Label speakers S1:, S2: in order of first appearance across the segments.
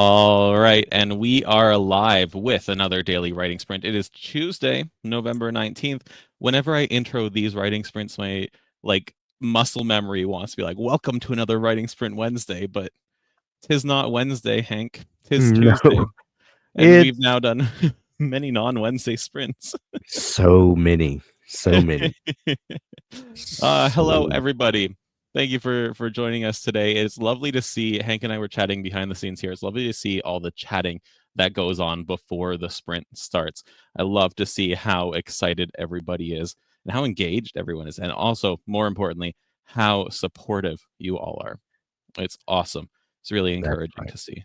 S1: All right, and we are live with another daily writing sprint. It is Tuesday, November 19th. Whenever I intro these writing sprints, my like muscle memory wants to be like, "Welcome to another writing sprint Wednesday," but tis not Wednesday, Hank. Tis
S2: No,
S1: Tuesday. And we've
S2: it's
S1: now done many non-Wednesday sprints.
S2: so many, so many.
S1: Hello,
S2: So
S1: everybody. Thank you for joining us today. It's lovely to see Hank and I were chatting behind the scenes here. It's lovely to see all the chatting that goes on before the sprint starts. I love to see how excited everybody is and how engaged everyone is, and also, more importantly, how supportive you all are. It's awesome. It's really
S2: that's
S1: encouraging
S2: right.
S1: to see.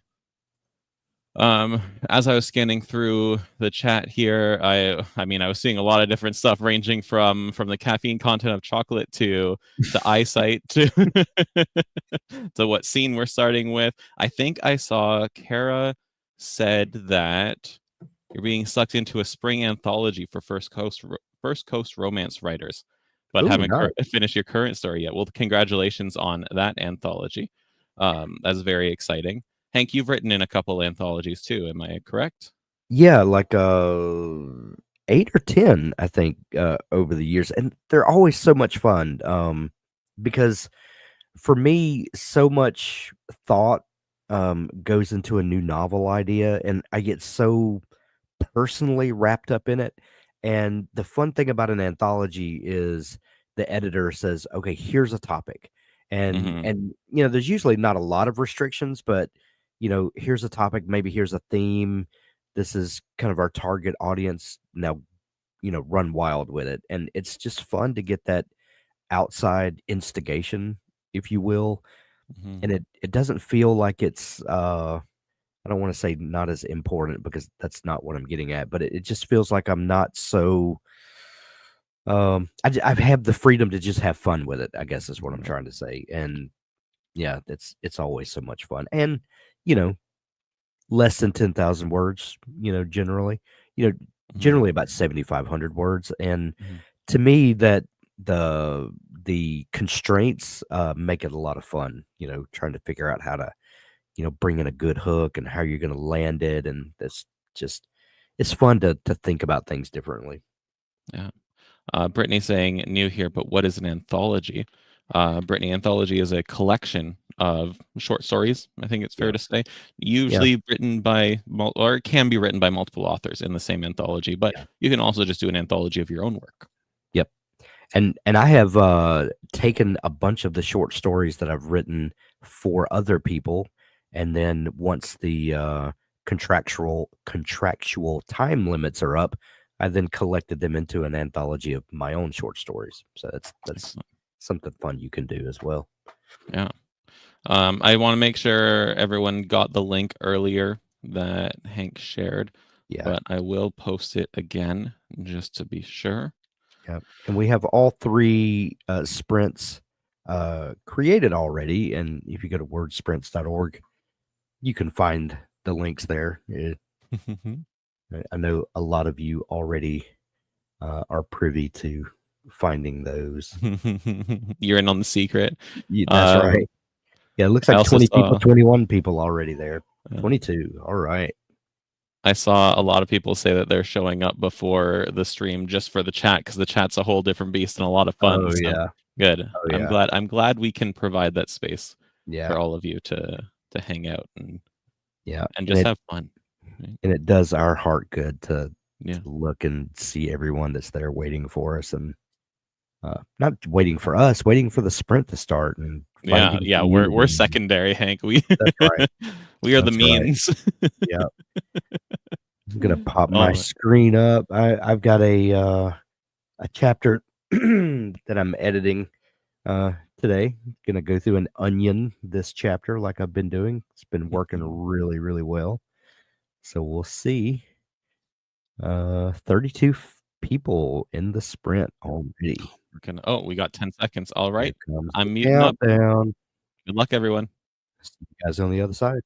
S1: As I was scanning through the chat here, I mean I was seeing a lot of different stuff ranging from the caffeine content of chocolate to eyesight to to what scene we're starting with. I think I saw Kara said that you're being sucked into a spring anthology for First Coast romance writers, but
S2: Oh,
S1: haven't
S2: nice.
S1: finished your current story yet. Well, congratulations on that anthology. That's very exciting. Hank, you've written in a couple anthologies too, am I correct?
S2: Yeah, like 8 or 10, I think, over the years, and they're always so much fun. Because for me, so much thought goes into a new novel idea, and I get so personally wrapped up in it. And the fun thing about an anthology is the editor says, "Okay, here's a topic." And
S1: Mm-hmm.
S2: and there's usually not a lot of restrictions, but here's a topic, maybe here's a theme. This is kind of our target audience. Now, run wild with it. And it's just fun to get that outside instigation, if you will.
S1: Mm-hmm.
S2: And it doesn't feel like it's I don't wanna say not as important because that's not what I'm getting at, but it just feels like I'm not so, I have the freedom to just have fun with it, I guess is what I'm trying to say, and yeah, it's always so much fun, and, you know, less than 10,000 words, generally, you know,
S1: Mm-hmm.
S2: generally about 7,500 words, and
S1: Mm-hmm.
S2: to me, that the constraints, make it a lot of fun, trying to figure out how to bring in a good hook and how you're gonna land it, and that's just it's fun to think about things differently.
S1: Yeah. Brittany saying new here, but what is an anthology? Brittany, anthology is a collection of short stories. I think it's fair
S2: Yeah,
S1: to say,
S2: yeah,
S1: usually written by or it can be written by multiple authors in the same anthology, but
S2: yeah,
S1: you can also just do an anthology of your own work.
S2: yep, and I have, taken a bunch of the short stories that I've written for other people, and then once the, contractual time limits are up, I then collected them into an anthology of my own short stories, so that's
S1: Excellent.
S2: something fun you can do as well.
S1: Yeah. I want to make sure everyone got the link earlier that Hank shared,
S2: Yeah.
S1: but I will post it again just to be sure.
S2: Yeah, and we have all 3, sprints, created already, and if you go to wordsprints.org, you can find the links there. I know a lot of you already, are privy to finding those.
S1: You're in on the secret.
S2: That's
S1: Um,
S2: right. Yeah, it looks
S1: I
S2: like
S1: also
S2: 20 people,
S1: saw
S2: 21 people already there.
S1: uh,
S2: 22, alright.
S1: I saw a lot of people say that they're showing up before the stream just for the chat because the chat's a whole different beast and a lot of fun.
S2: Oh,
S1: So
S2: yeah.
S1: good.
S2: Oh,
S1: I'm
S2: yeah.
S1: glad. I'm glad we can provide that space
S2: Yeah,
S1: for all of you to hang out
S2: yeah,
S1: and
S2: and
S1: just
S2: it
S1: have fun. Right?
S2: and it does our heart good to
S1: Yeah.
S2: look and see everyone that's there waiting for us, and not waiting for us, waiting for the sprint to start and
S1: Yeah,
S2: finding
S1: yeah, we're
S2: community.
S1: secondary, Hank. We
S2: That's right.
S1: we are the
S2: That's right.
S1: means.
S2: Yeah. I'm gonna pop my
S1: All right.
S2: screen up. I've got a chapter that I'm editing today. Gonna go through an onion this chapter like I've been doing. It's been working really, really well. So we'll see. 32 people in the sprint already.
S1: We got 10 seconds. All
S2: Here
S1: right.
S2: comes the
S1: I'm muting up.
S2: countdown.
S1: Good luck, everyone.
S2: See you guys on the other side.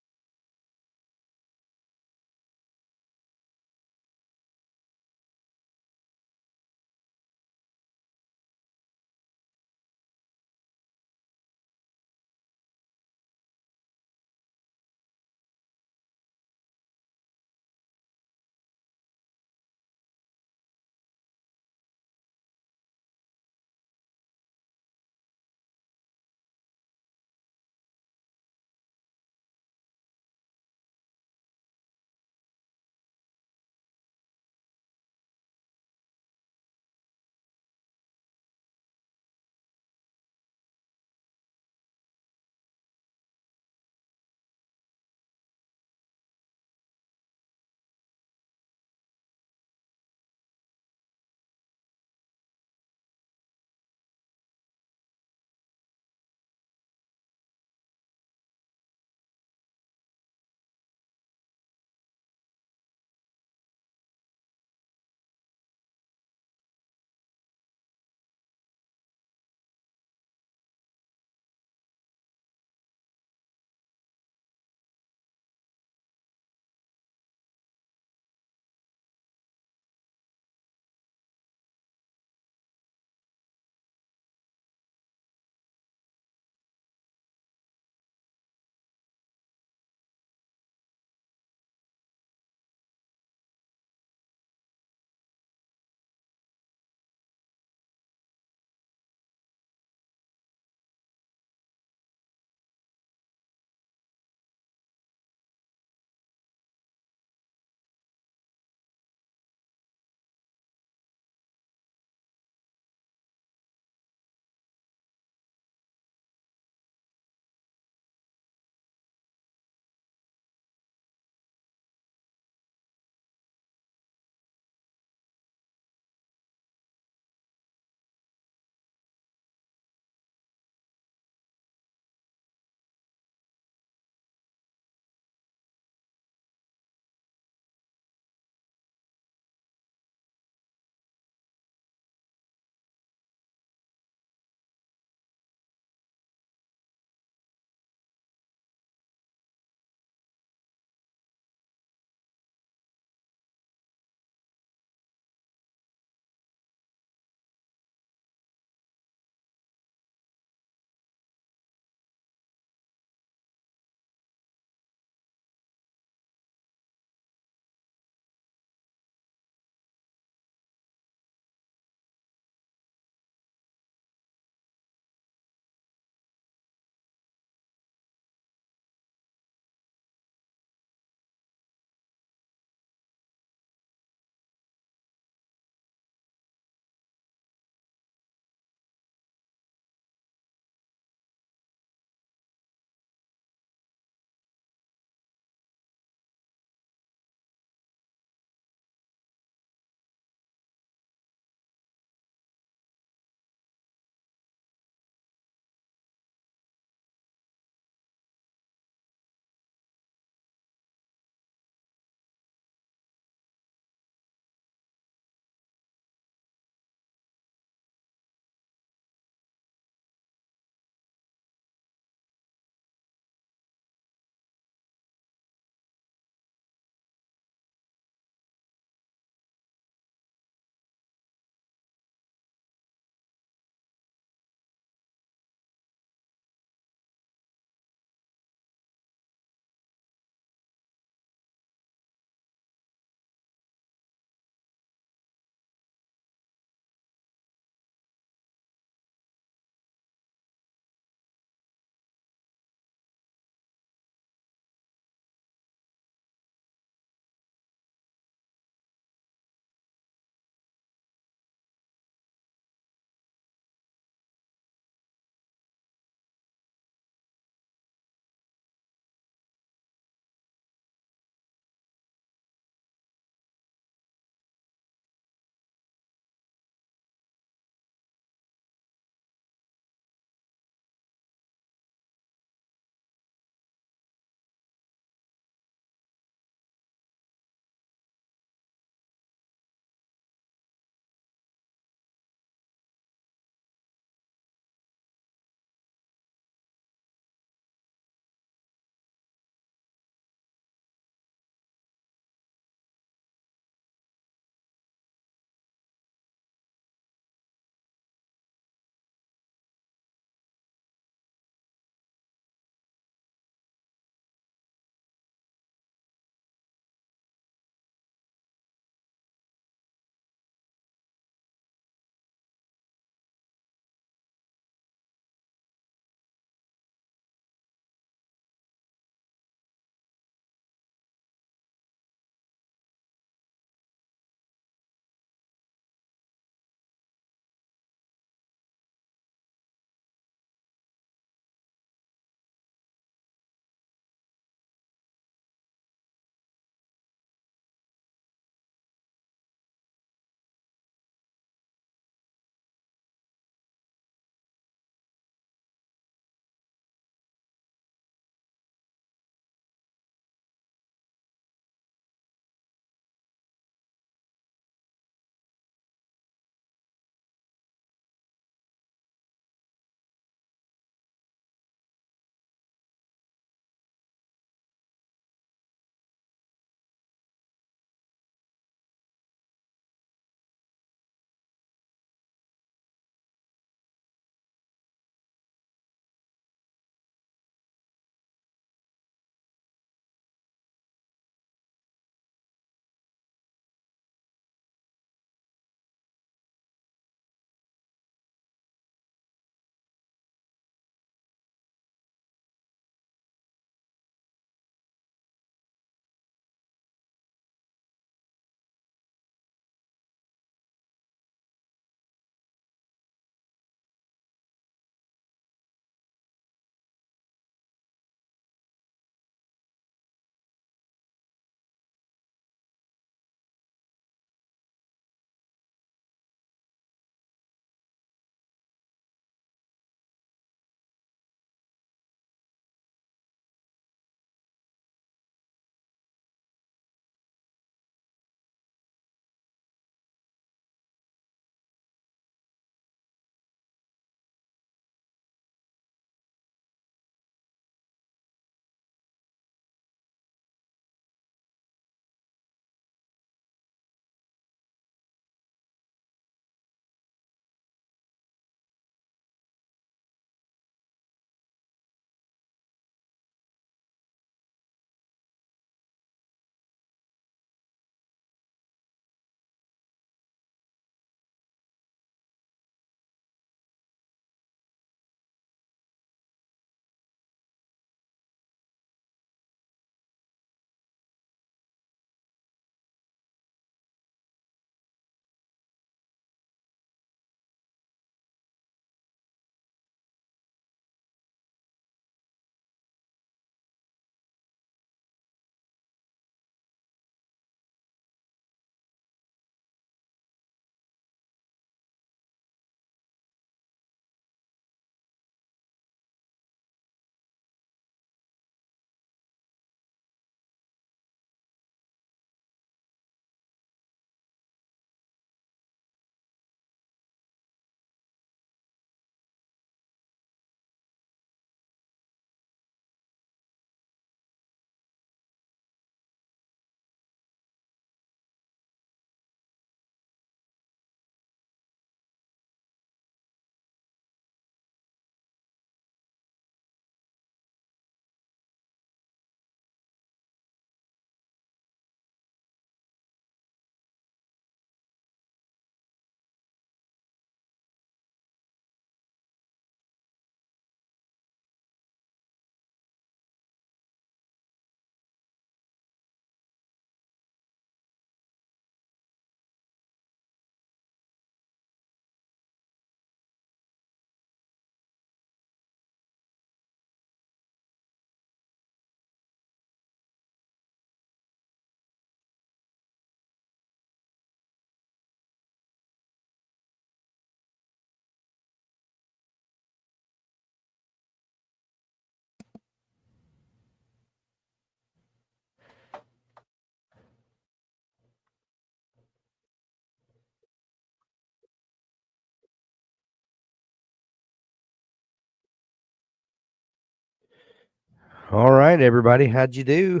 S2: All right, everybody, how'd you do?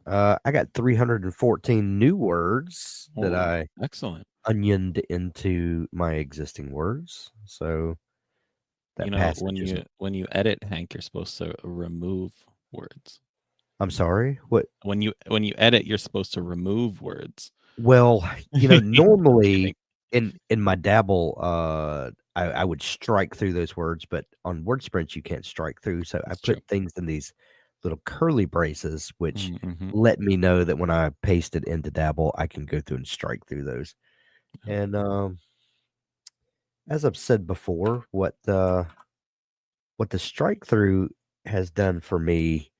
S2: I got 314 new words that
S1: Oh,
S2: I
S1: excellent.
S2: onioned into my existing words. So
S1: You
S2: that
S1: know,
S2: passage is.
S1: when you edit, Hank, you're supposed to remove words.
S2: I'm sorry. What?
S1: When you edit, you're supposed to remove words.
S2: Well,
S1: Kidding.
S2: normally in my Dabble, I would strike through those words, but on word sprints you can't strike through. So I
S1: That's true.
S2: put things in these little curly braces, which
S1: Mm-hmm.
S2: let me know that when I paste it into Dabble, I can go through and strike through those. And as I've said before, what the strike through has done for me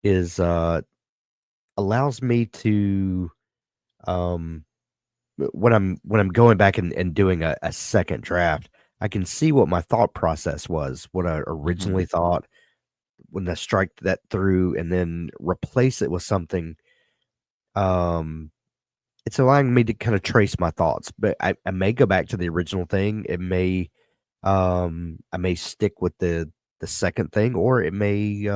S2: is allows me to um when I'm going back and doing a second draft, I can see what my thought process was, what I
S1: Mm-hmm.
S2: originally thought when I strike that through and then replace it with something. Um, it's allowing me to kind of trace my thoughts, but I may go back to the original thing. It may I may stick with the second thing, or it may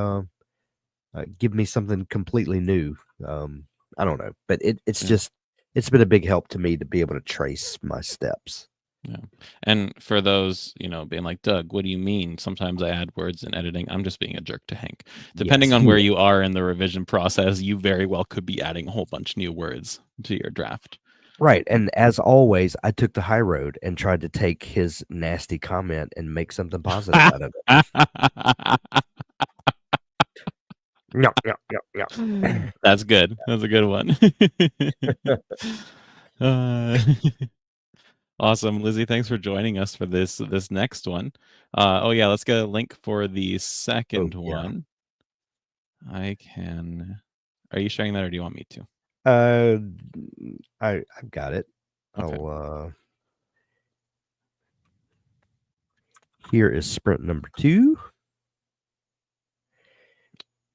S2: give me something completely new. I don't know, but it's
S1: Yeah.
S2: just it's been a big help to me to be able to trace my steps.
S1: Yeah. And for those, being like, Doug, what do you mean? Sometimes I add words in editing. I'm just being a jerk to Hank. Depending
S2: Yes,
S1: on
S2: you
S1: where
S2: are.
S1: you are in the revision process, you very well could be adding a whole bunch new words to your draft.
S2: Right. And as always, I took the high road and tried to take his nasty comment and make something positive out of it. No, no, no, no.
S1: That's good. That's a good one. uh, awesome, Lizzie. Thanks for joining us for this next one. Oh yeah, let's get a link for the
S2: Oh
S1: second
S2: yeah.
S1: one. I can. Are you sharing that, or do you want me to?
S2: Uh, I've got it.
S1: Okay.
S2: Here is sprint number 2.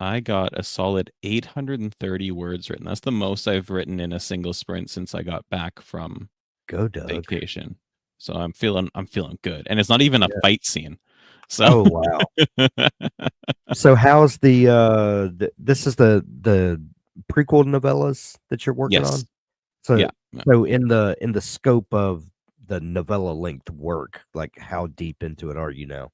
S1: I got a solid 830 words written. That's the most I've written in a single sprint since I got back from
S2: Go, Doug.
S1: vacation. So I'm feeling good. And it's not even a
S2: Yeah.
S1: fight scene. So
S2: Oh wow. So how's this is the prequel novellas that you're working
S1: yes.
S2: on? So
S1: Yeah.
S2: so in the scope of the novella length work, like how deep into it are you now?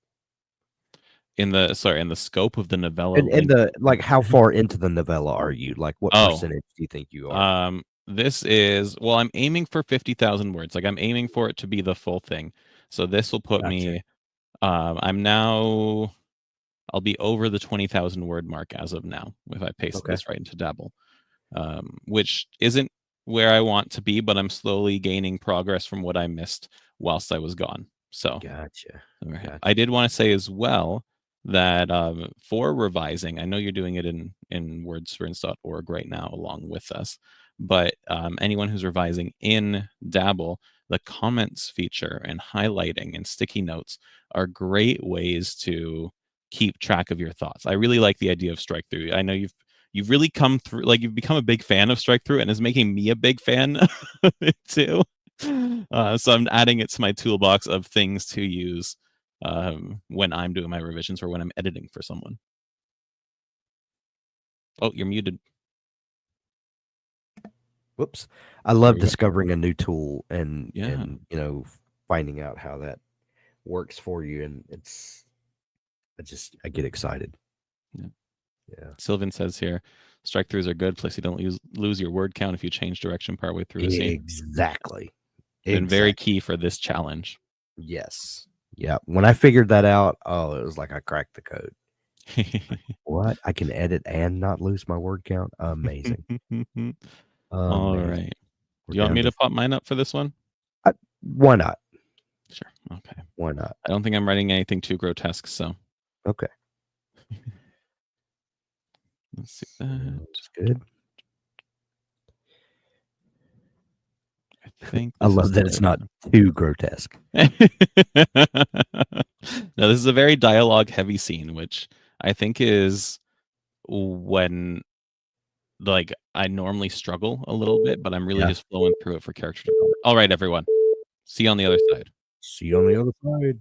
S1: In the scope of the novella
S2: And
S1: length.
S2: the like how far into the novella are you? Like what
S1: Oh,
S2: percentage do you think you are?
S1: this is, well, I'm aiming for 50,000 words. Like I'm aiming for it to be the full thing. So this will put
S2: Gotcha.
S1: me I'm now I'll be over the 20,000 word mark as of now if I paste
S2: Okay.
S1: this right into Dabble. Which isn't where I want to be, but I'm slowly gaining progress from what I missed whilst I was gone. So
S2: Gotcha.
S1: I
S2: Gotcha.
S1: did want to say as well that for revising, I know you're doing it in wordsprints.org right now along with us, but anyone who's revising in Dabble, the comments feature and highlighting and sticky notes are great ways to keep track of your thoughts. I really like the idea of strike through. I know you've really come through, like you've become a big fan of strike through and is making me a big fan of it too. So I'm adding it to my toolbox of things to use when I'm doing my revisions or when I'm editing for someone. Oh, you're muted.
S2: Whoops. I
S1: There
S2: love
S1: we go.
S2: discovering a new tool and
S1: Yeah.
S2: finding out how that works for you, and I get excited.
S1: Yeah.
S2: Yeah.
S1: Sylvan says here, strike throughs are good. Plus, you don't lose your word count if you change direction partway through a scene.
S2: Exactly.
S1: Been very
S2: Exactly.
S1: key for this challenge.
S2: Yes. Yeah. When I figured that out, oh, it was like I cracked the code. What? I can edit and not lose my word count? Amazing.
S1: All
S2: Amazing.
S1: right.
S2: We're
S1: Do you want
S2: down
S1: me
S2: to
S1: to pop mine up for this one?
S2: why not?
S1: Sure. Okay.
S2: Why not?
S1: I don't think I'm writing anything too grotesque, so
S2: Okay.
S1: let's see that.
S2: Sounds good.
S1: I think
S2: I
S1: this is
S2: love that it's not too grotesque.
S1: now this is a very dialogue heavy scene, which I think is when like I normally struggle a little bit, but I'm really
S2: Yeah.
S1: just flowing through it for character development. All right, everyone. See you on the other side.
S2: See you on the other side.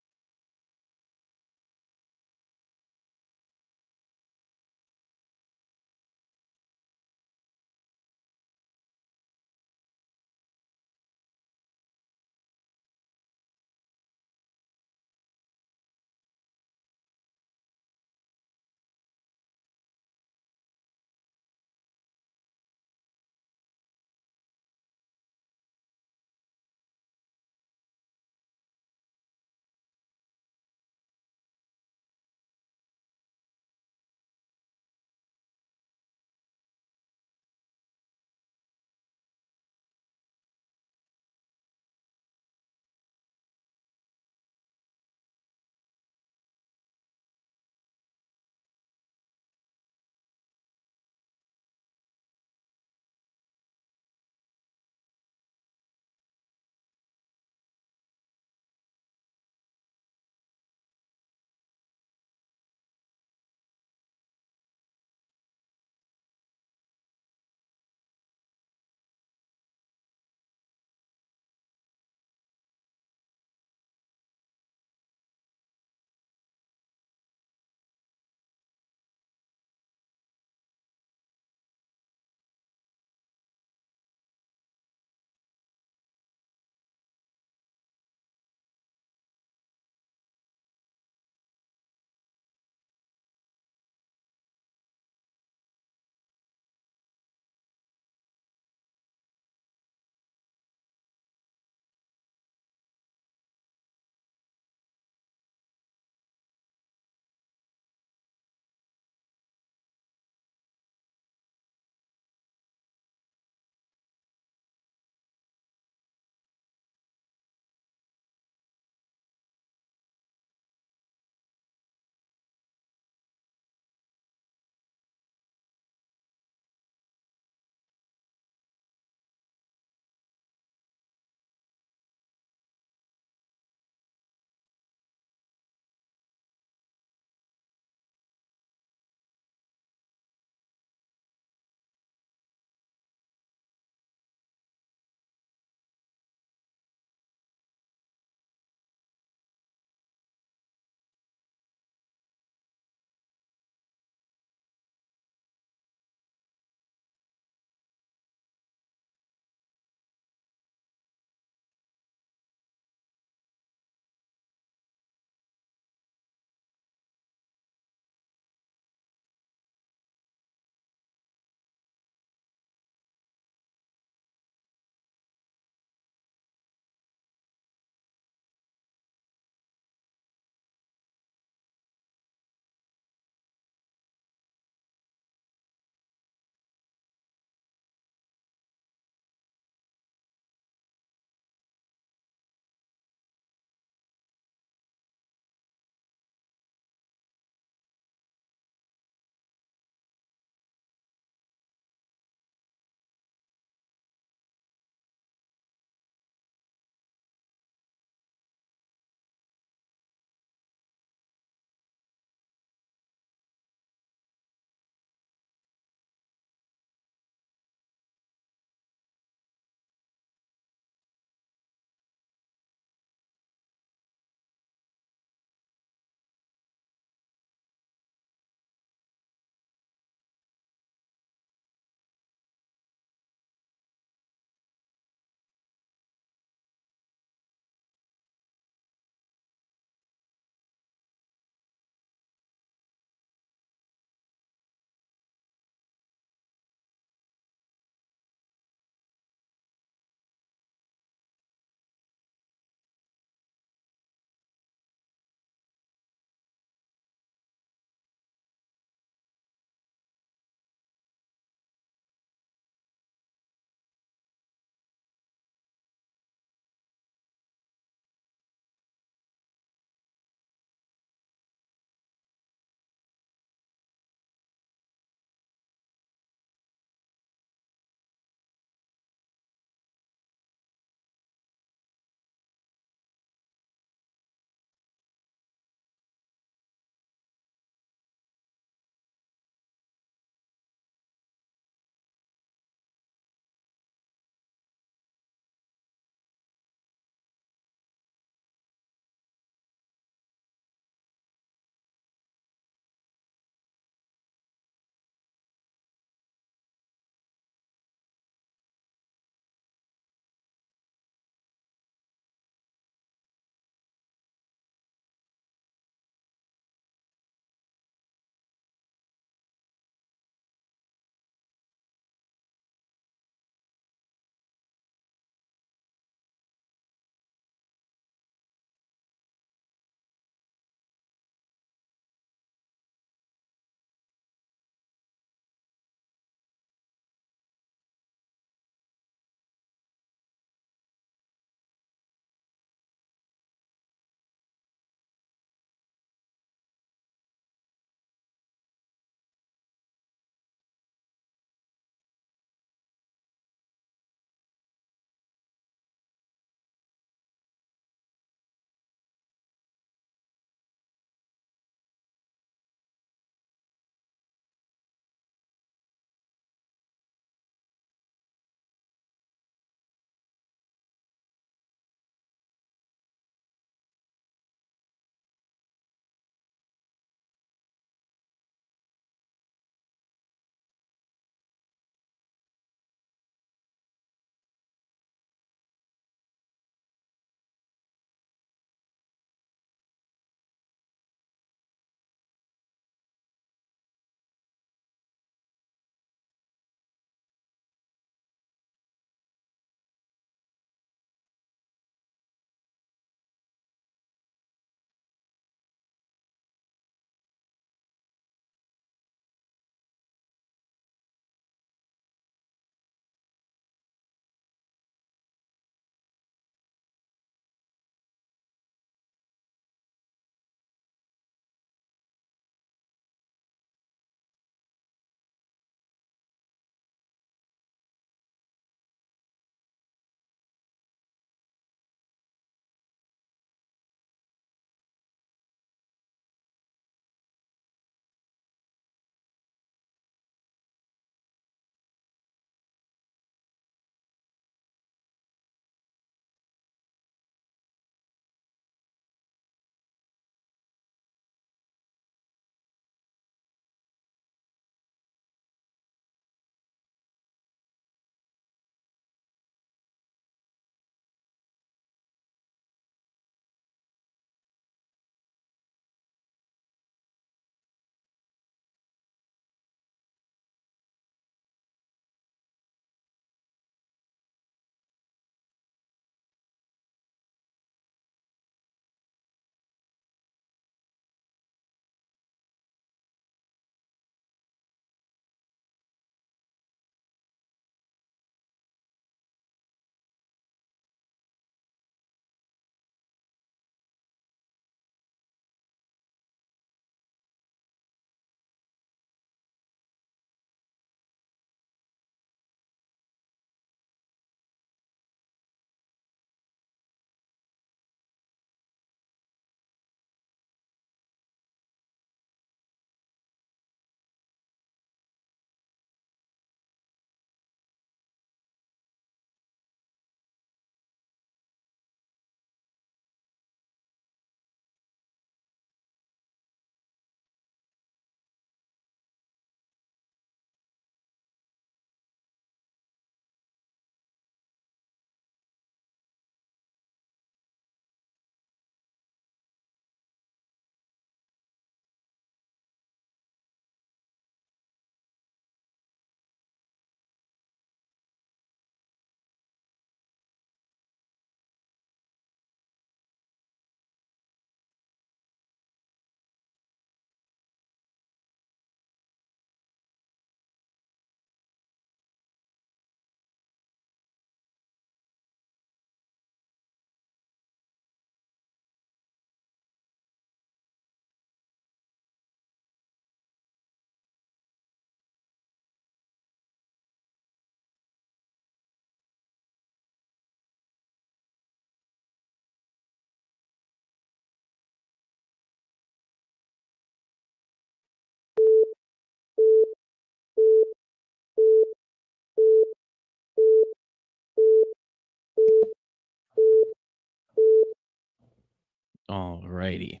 S1: Alrighty.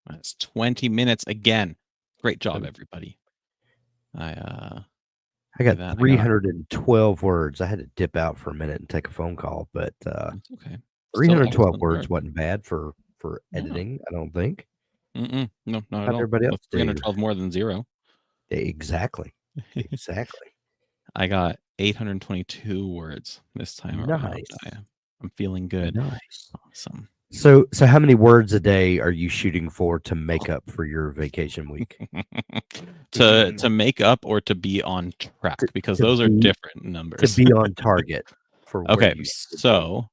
S1: That's 20 minutes again. Great job,
S2: So
S1: everybody. I
S2: I
S1: look at
S2: got
S1: that. I got
S2: 312 words. I had to dip out for a minute and take a phone call, but
S1: that's okay. Still
S2: 312
S1: excellent
S2: words
S1: work.
S2: wasn't bad for
S1: Yeah.
S2: editing, I don't think.
S1: No, not at
S2: How'd
S1: all.
S2: everybody
S1: Well,
S2: else do?
S1: 312 more than 0.
S2: Exactly. Exactly.
S1: I got 822 words this time around.
S2: Nice.
S1: I'm feeling good.
S2: Nice.
S1: Awesome.
S2: So how many words a day are you shooting for to make up for your vacation week?
S1: To make up or to be on track,
S2: To
S1: because
S2: to
S1: those are
S2: be
S1: different
S2: to
S1: numbers.
S2: be on target for where
S1: Okay,
S2: you should be.
S1: so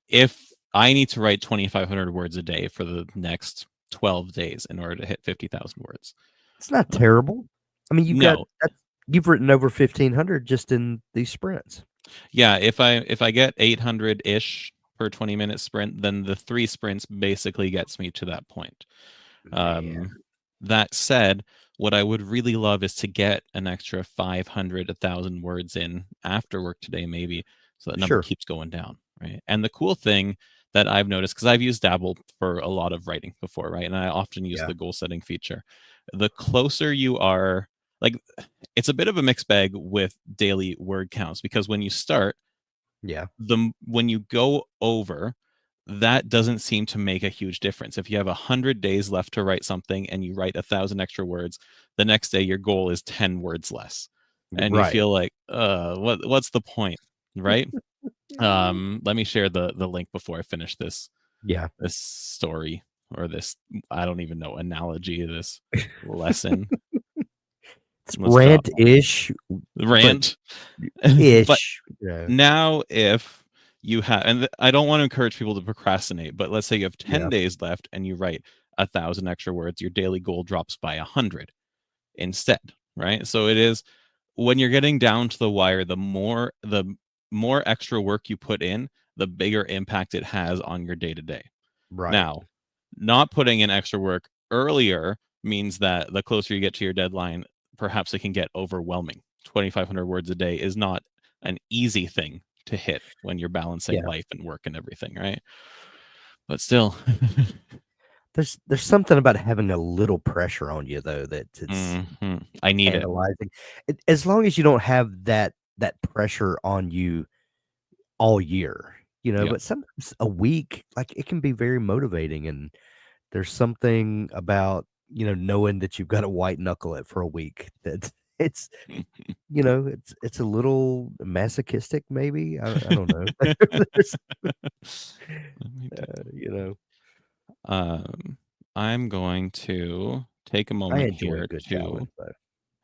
S1: if I need to write 2,500 words a day for the next 12 days in order to hit 50,000 words.
S2: It's not terrible. I mean,
S1: No,
S2: you've written over 1,500 just in these sprints.
S1: yeah, if I get 800-ish per 20-minute sprint, then the 3 sprints basically gets me to that point.
S2: Man,
S1: That said, what I would really love is to get an extra 500, 1,000 words in after work today, maybe, so that number
S2: sure.
S1: keeps going down, right? And the cool thing that I've noticed, because I've used Dabble for a lot of writing before, right? And I often use
S2: Yeah,
S1: the goal setting feature. The closer you are, like, it's a bit of a mixed bag with daily word counts, because when you start,
S2: yeah,
S1: when you go over, that doesn't seem to make a huge difference. If you have 100 days left to write something and you write 1,000 extra words, the next day your goal is 10 words less, and you
S2: right.
S1: feel like, what's the point, right? Let me share the link before I finish
S2: Yeah.
S1: this story, or this, I don't even know, analogy, this lesson.
S2: It's
S1: Let's drop
S2: rant-ish, but
S1: rant. But
S2: ish. Yeah,
S1: now, if you have, and I don't want to encourage people to procrastinate, but let's say you have 10
S2: yeah,
S1: days left and you write 1,000 extra words, your daily goal drops by 100 instead, right? So it is, when you're getting down to the wire, the more extra work you put in, the bigger impact it has on your day to day.
S2: right.
S1: Now, not putting in extra work earlier means that the closer you get to your deadline, perhaps it can get overwhelming. 2,500 words a day is not an easy thing to hit when you're balancing
S2: Yeah.
S1: life and work and everything, right? But still,
S2: There's something about having a little pressure on you though that it's
S1: I need it.
S2: tantalizing. As long as you don't have that pressure on you all year,
S1: Yeah.
S2: but sometimes a week, like, it can be very motivating, and there's something about, knowing that you've gotta white knuckle it for a week that it's it's a little masochistic maybe? I don't know. There's,
S1: Let me do
S2: you know,
S1: Um, I'm going to take a
S2: I
S1: moment
S2: enjoy a
S1: here
S2: good
S1: to,
S2: challenge though,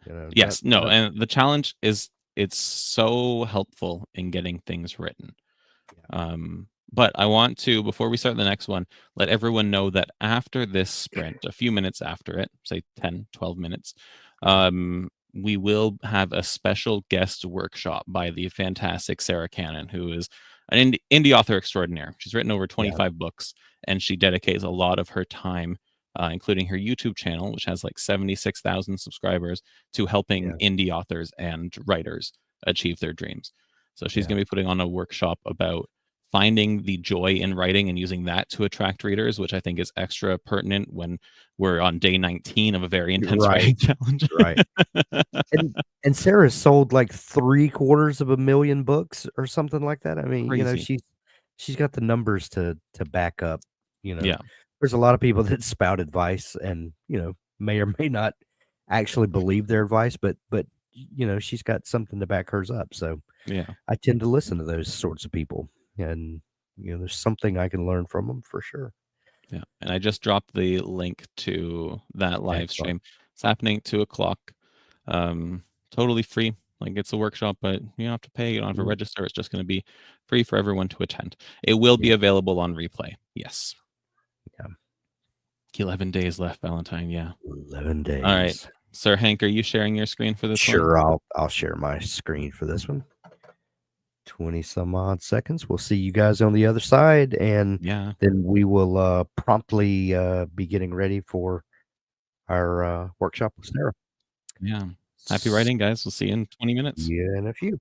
S2: not
S1: yes, no,
S2: not
S1: and the challenge is, it's so helpful in getting things written.
S2: yeah,
S1: But I want to, before we start the next one, let everyone know that after this sprint, a few minutes after it, say 10, 12 minutes,
S2: yeah,
S1: we will have a special guest workshop by the fantastic Sarah Cannon, who is an indie author extraordinaire. She's written over
S2: yeah,
S1: 25 books, and she dedicates a lot of her time, including her YouTube channel, which has like 76,000 subscribers, to helping
S2: yeah,
S1: indie authors and writers achieve their dreams. So she's
S2: yeah.
S1: going to be putting on a workshop about finding the joy in writing and using that to attract readers, which I think is extra pertinent when we're on day 19 of a very
S2: You're
S1: intense
S2: right,
S1: writing challenge.
S2: right. And Sarah sold like 750,000 books or something like that. I mean,
S1: Crazy.
S2: she's got the numbers to back up, you know.
S1: Yeah.
S2: There's a lot of people that spout advice and, may or may not actually believe their advice, but she's got something to back hers up. So
S1: Yeah.
S2: I tend to listen to those sorts of people, and there's something I can learn from them for sure.
S1: Yeah. And I just dropped the link to that live
S2: Excellent.
S1: stream. It's happening at 2 o'clock. Totally free. Like, it's a workshop, but you don't have to pay. You don't have to
S2: Mm,
S1: register. It's just going to be free for everyone to attend. It will be
S2: yeah,
S1: available on replay. Yes.
S2: yeah.
S1: 11 days left, Valentine. Yeah.
S2: 11
S1: All right.
S2: days.
S1: Sir Hank, are you sharing your screen for this one?
S2: Sure, I'll share my screen for this one. 20 some odd seconds. We'll see you guys on the other side, and
S1: Yeah.
S2: then we will promptly be getting ready for our workshop with Sarah.
S1: Yeah. Happy
S2: See
S1: writing, guys. We'll see you in 20 minutes.
S2: you in a few.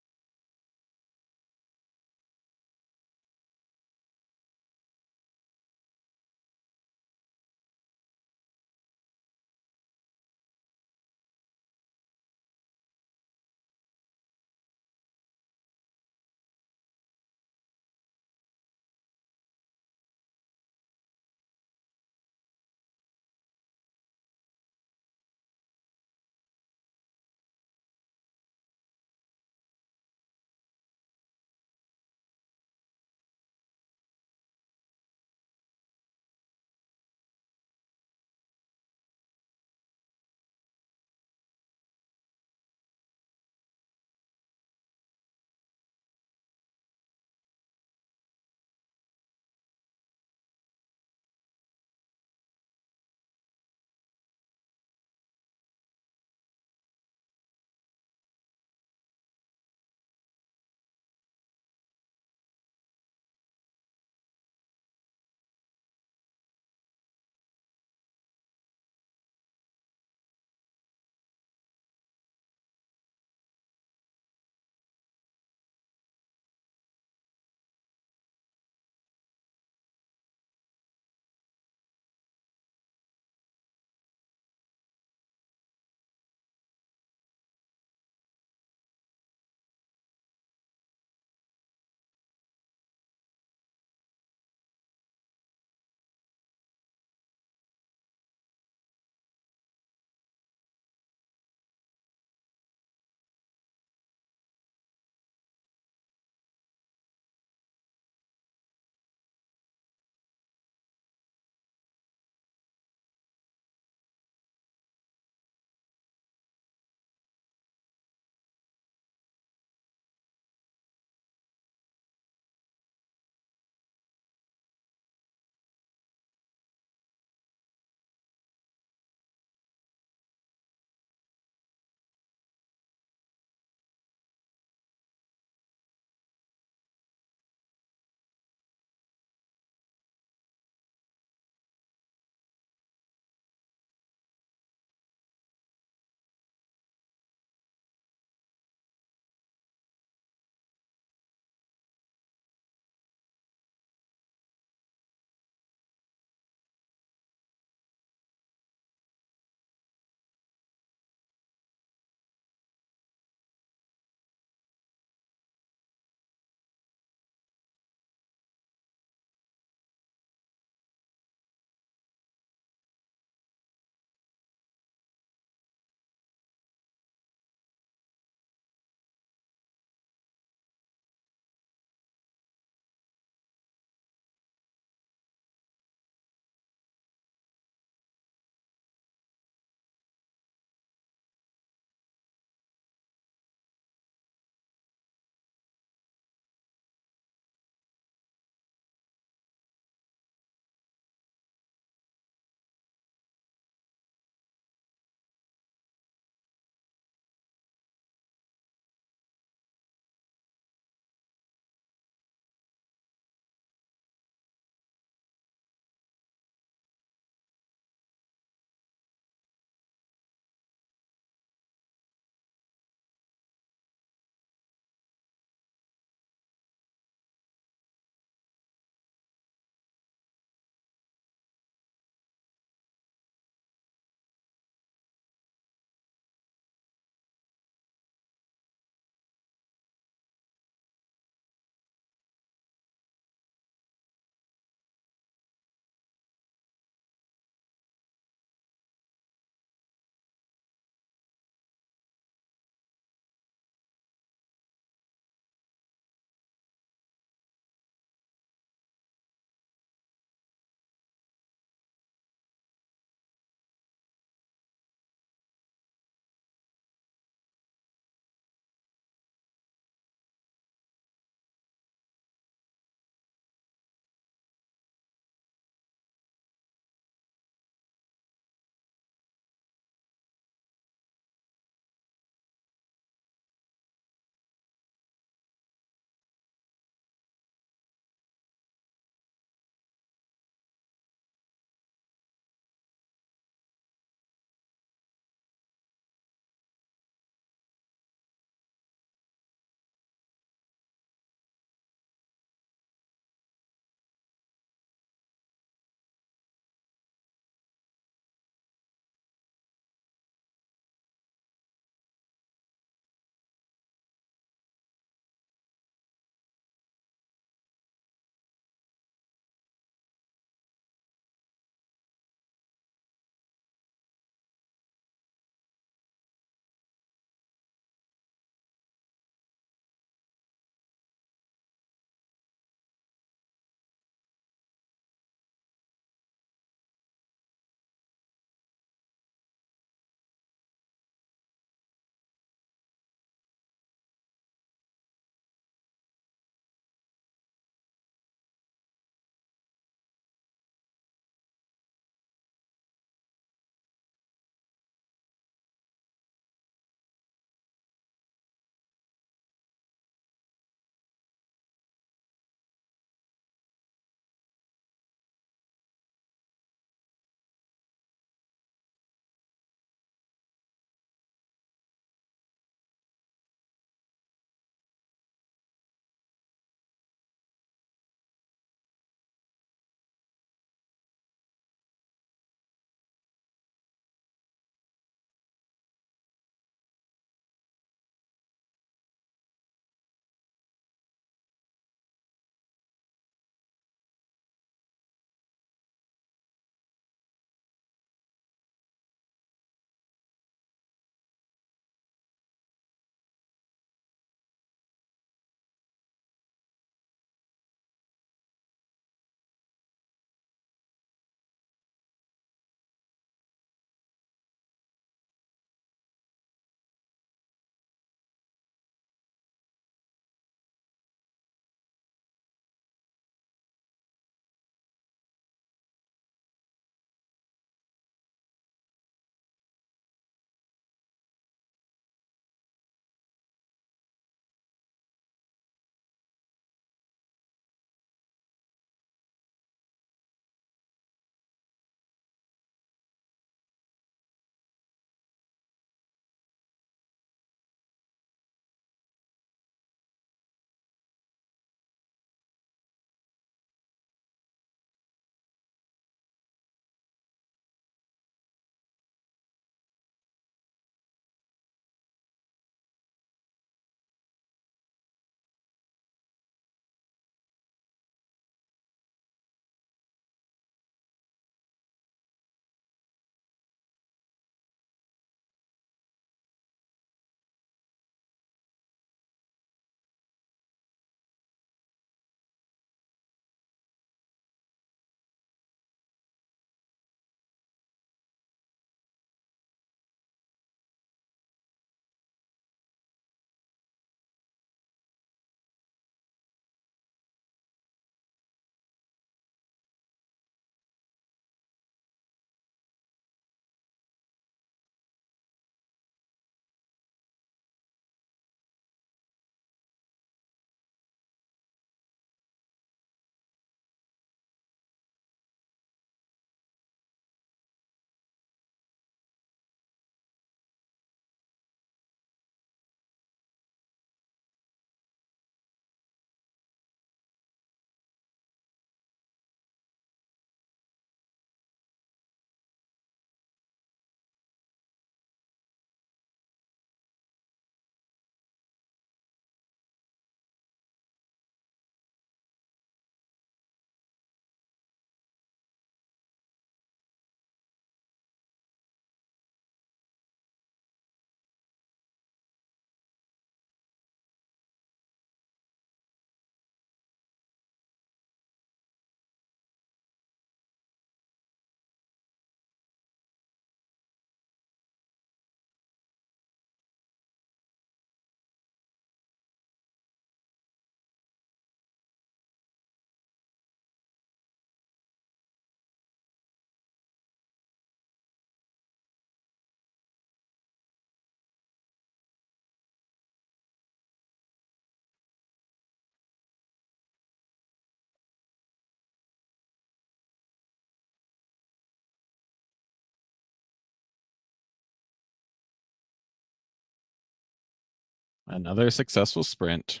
S1: Another successful sprint.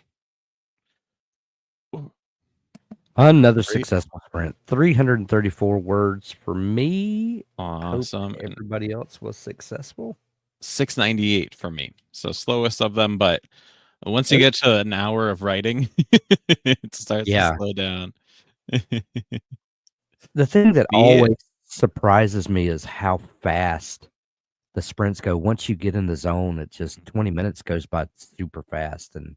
S2: Another
S1: Great.
S2: successful sprint. 334 words for me.
S1: Awesome.
S2: Hope everybody else was successful.
S1: 698 for me. So slowest of them, but once you get to an hour of writing, it starts to slow down.
S2: The thing that always surprises me is how fast the sprints go. Once you get in the zone, it just 20 minutes goes by super fast. And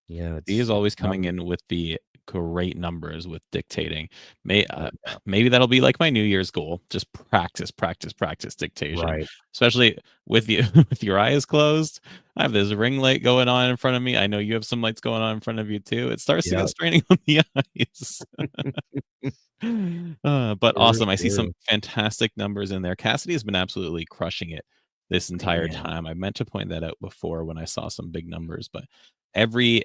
S1: he is always coming in with the great numbers with dictating. Maybe that'll be like my New Year's goal. Just practice dictation.
S2: Right.
S1: Especially with you with your eyes closed. I have this ring light going on in front of me. I know you have some lights going on in front of you too. It starts to get straining on the eyes. But awesome. I see some fantastic numbers in there. Cassidy has been absolutely crushing it this entire time. I meant to point that out before when I saw some big numbers, but every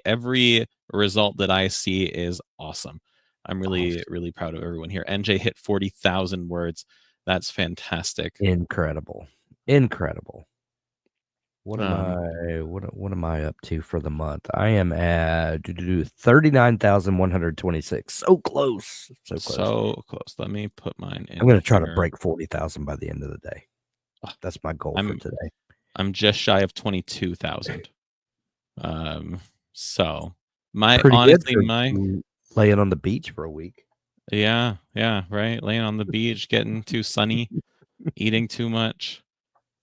S1: result that I see is awesome. I'm really proud of everyone here. NJ hit 40,000 words. That's fantastic.
S2: Incredible. What am I up to for the month? I am at 39,126. So close.
S1: So close. Let me put mine in.
S2: I'm going to try to break 40,000 by the end of the day. That's my goal for today.
S1: I'm just shy of 22,000. So my
S2: laying on the beach for a week.
S1: Yeah, right. Laying on the beach, getting too sunny, eating too much.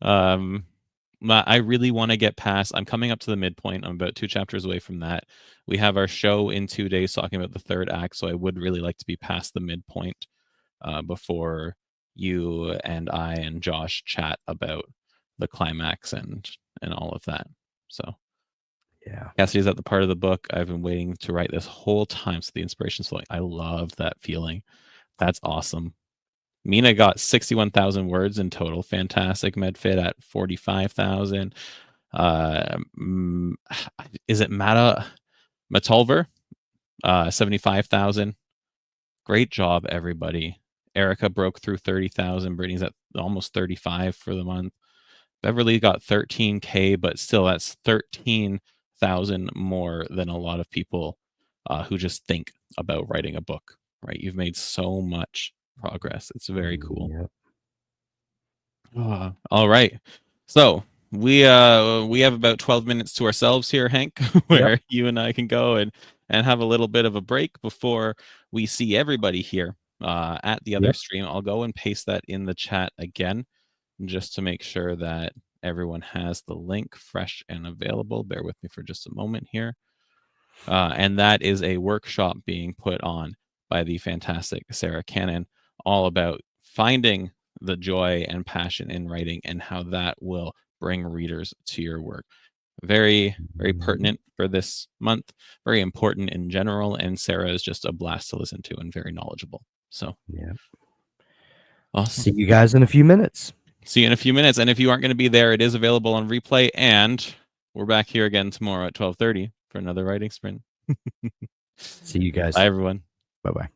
S1: I really want to get past. I'm coming up to the midpoint. I'm about 2 chapters away from that. We have our show in 2 days talking about the third act, so I would really like to be past the midpoint before you and I and Josh chat about the climax and all of that. So
S2: yeah,
S1: Cassidy's at the part of the book I've been waiting to write this whole time, so the inspiration's flowing. I love that feeling. That's awesome. Mina got 61,000 words in total. Fantastic. Medfit at 45,000. Is it Matulver? 75,000. Great job, everybody. Erica broke through 30,000. Brittany's at almost 35 for the month. Beverly got 13K, but still that's 13,000 more than a lot of people who just think about writing a book, right? You've made so much progress. It's very cool.
S2: Yep.
S1: All right. So we have about 12 minutes to ourselves here, Hank, where you and I can go and have a little bit of a break before we see everybody here at the other stream. I'll go and paste that in the chat again, just to make sure that everyone has the link fresh and available. Bear with me for just a moment here. And that is a workshop being put on by the fantastic Sarah Cannon, all about finding the joy and passion in writing and how that will bring readers to your work. Very, very pertinent for this month, very important in general, and Sarah is just a blast to listen to and very knowledgeable. So, awesome.
S2: See you guys in a few minutes.
S1: See you in a few minutes. And if you aren't going to be there, it is available on replay. And we're back here again tomorrow at 12:30 for another writing sprint.
S2: See you guys.
S1: Bye, everyone.
S2: Bye-bye.